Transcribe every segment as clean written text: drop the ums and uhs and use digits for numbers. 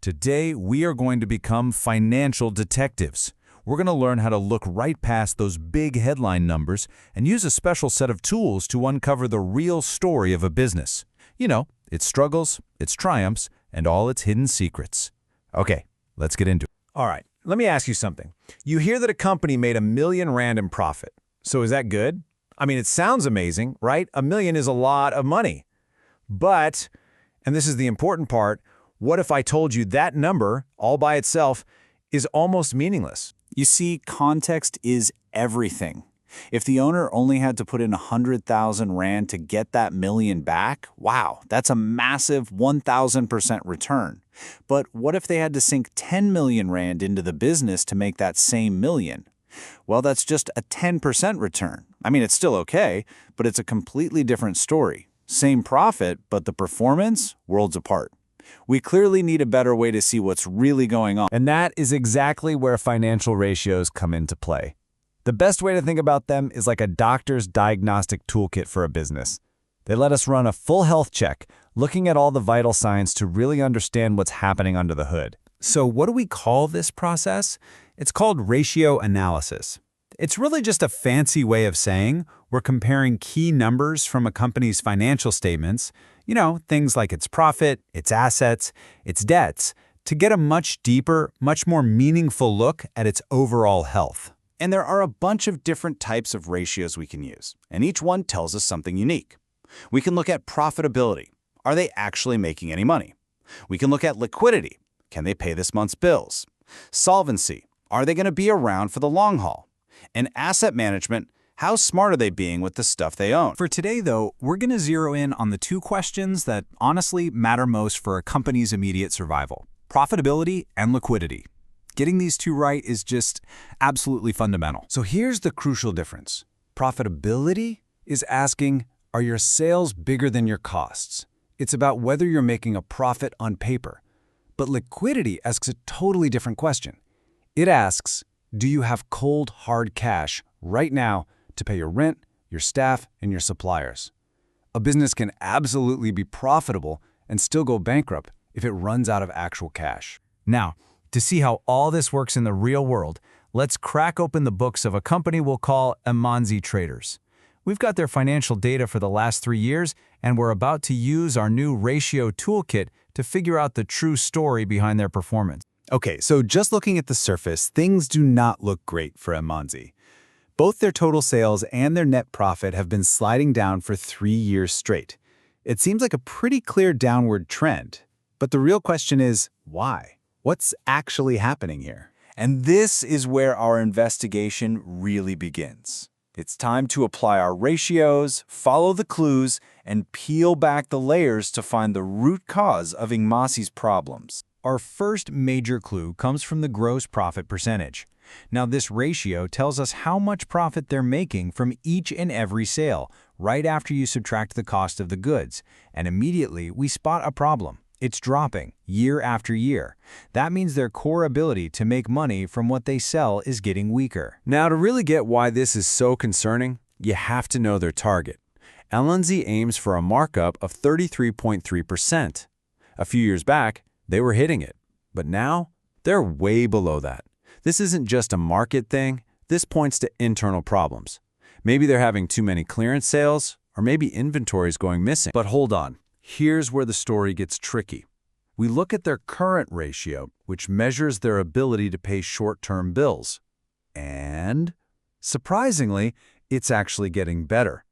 Today, we are going to become financial detectives. We're going to learn how to look right past those big headline numbers and use a special set of tools to uncover the real story of a business. You know, its struggles, its triumphs, and all its hidden secrets. Okay, let's get into it. All right, let me ask you something. You hear that a company made R1 million in profit. So is that good? I mean, it sounds amazing, right? $1 million is a lot of money. But, and this is the important part, what if I told you that number, all by itself, is almost meaningless? You see, context is everything. If the owner only had to put in 100,000 Rand to get that million back, wow, that's a massive 1,000% return. But what if they had to sink 10 million Rand into the business to make that same million? Well, that's just a 10% return. I mean, it's still okay, but it's a completely different story. Same profit, but the performance, worlds apart. We clearly need a better way to see what's really going on. And that is exactly where financial ratios come into play. The best way to think about them is like a doctor's diagnostic toolkit for a business. They let us run a full health check, looking at all the vital signs to really understand what's happening under the hood. So what do we call this process? It's called ratio analysis. It's really just a fancy way of saying we're comparing key numbers from a company's financial statements, you know, things like its profit, its assets, its debts, to get a much deeper, much more meaningful look at its overall health. And there are a bunch of different types of ratios we can use, and each one tells us something unique. We can look at profitability. Are they actually making any money? We can look at liquidity. Can they pay this month's bills? Solvency. Are they going to be around for the long haul? And asset management. How smart are they being with the stuff they own? For today, though, we're going to zero in on the two questions that honestly matter most for a company's immediate survival: profitability and liquidity. Getting these two right is just absolutely fundamental. So here's the crucial difference. Profitability is asking, are your sales bigger than your costs? It's about whether you're making a profit on paper. But liquidity asks a totally different question. It asks, do you have cold, hard cash right now to pay your rent, your staff, and your suppliers? A business can absolutely be profitable and still go bankrupt if it runs out of actual cash. Now, to see how all this works in the real world, let's crack open the books of a company we'll call Imanzi Traders. We've got their financial data for the last 3 years, and we're about to use our new ratio toolkit to figure out the true story behind their performance. Okay, so just looking at the surface, things do not look great for Imanzi. Both their total sales and their net profit have been sliding down for 3 years straight. It seems like a pretty clear downward trend. But the real question is, why? What's actually happening here? And this is where our investigation really begins. It's time to apply our ratios, follow the clues, and peel back the layers to find the root cause of Imanzi's problems. Our first major clue comes from the gross profit percentage. Now, this ratio tells us how much profit they're making from each and every sale, right after you subtract the cost of the goods. And immediately, we spot a problem. It's dropping year after year. That means their core ability to make money from what they sell is getting weaker. Now, to really get why this is so concerning, you have to know their target. Imanzi aims for a markup of 33.3%. A few years back, they were hitting it, but now they're way below that. This isn't just a market thing. This points to internal problems. Maybe they're having too many clearance sales, or maybe inventory is going missing. But hold on. Here's where the story gets tricky. We look at their current ratio, which measures their ability to pay short-term bills. And, surprisingly, it's actually getting better.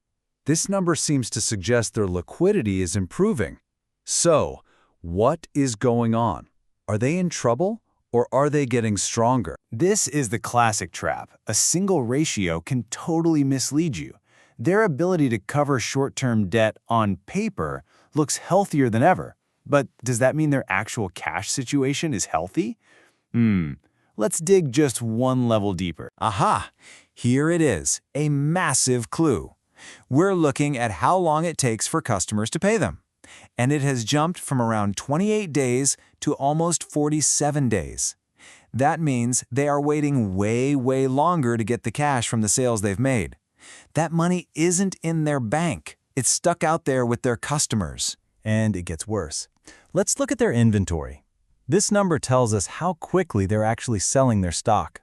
This number seems to suggest their liquidity is improving. So, what is going on? Are they in trouble, or are they getting stronger? This is the classic trap. A single ratio can totally mislead you. Their ability to cover short-term debt on paper looks healthier than ever. But does that mean their actual cash situation is healthy? Let's dig just one level deeper. Aha! Here it is, a massive clue. We're looking at how long it takes for customers to pay them. And it has jumped from around 28 days to almost 47 days. That means they are waiting way longer to get the cash from the sales they've made. That money isn't in their bank. It's stuck out there with their customers. And it gets worse. Let's look at their inventory. This number tells us how quickly they're actually selling their stock.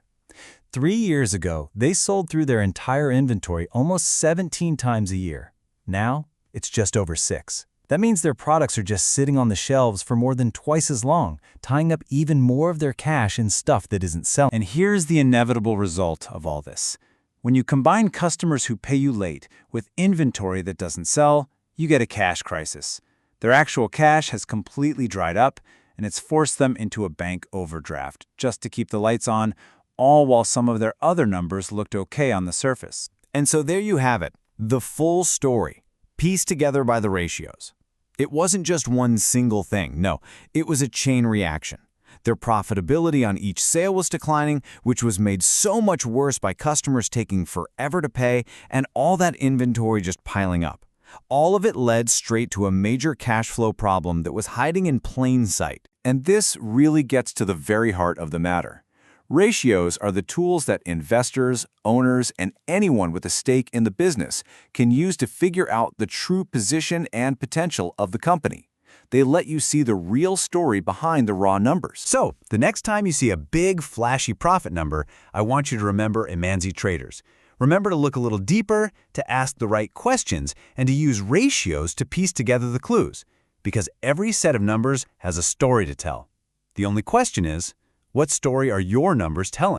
3 years ago, they sold through their entire inventory almost 17 times a year. Now, it's just over 6. That means their products are just sitting on the shelves for more than twice as long, tying up even more of their cash in stuff that isn't selling. And here's the inevitable result of all this. When you combine customers who pay you late with inventory that doesn't sell, you get a cash crisis. Their actual cash has completely dried up, and it's forced them into a bank overdraft just to keep the lights on, all while some of their other numbers looked okay on the surface. And so there you have it, the full story, pieced together by the ratios. It wasn't just one single thing, no, it was a chain reaction. Their profitability on each sale was declining, which was made so much worse by customers taking forever to pay and all that inventory just piling up. All of it led straight to a major cash flow problem that was hiding in plain sight. And this really gets to the very heart of the matter. Ratios are the tools that investors, owners, and anyone with a stake in the business can use to figure out the true position and potential of the company. They let you see the real story behind the raw numbers. So, the next time you see a big, flashy profit number, I want you to remember Imanzi traders. Remember to look a little deeper, to ask the right questions, and to use ratios to piece together the clues. Because every set of numbers has a story to tell. The only question is, what story are your numbers telling?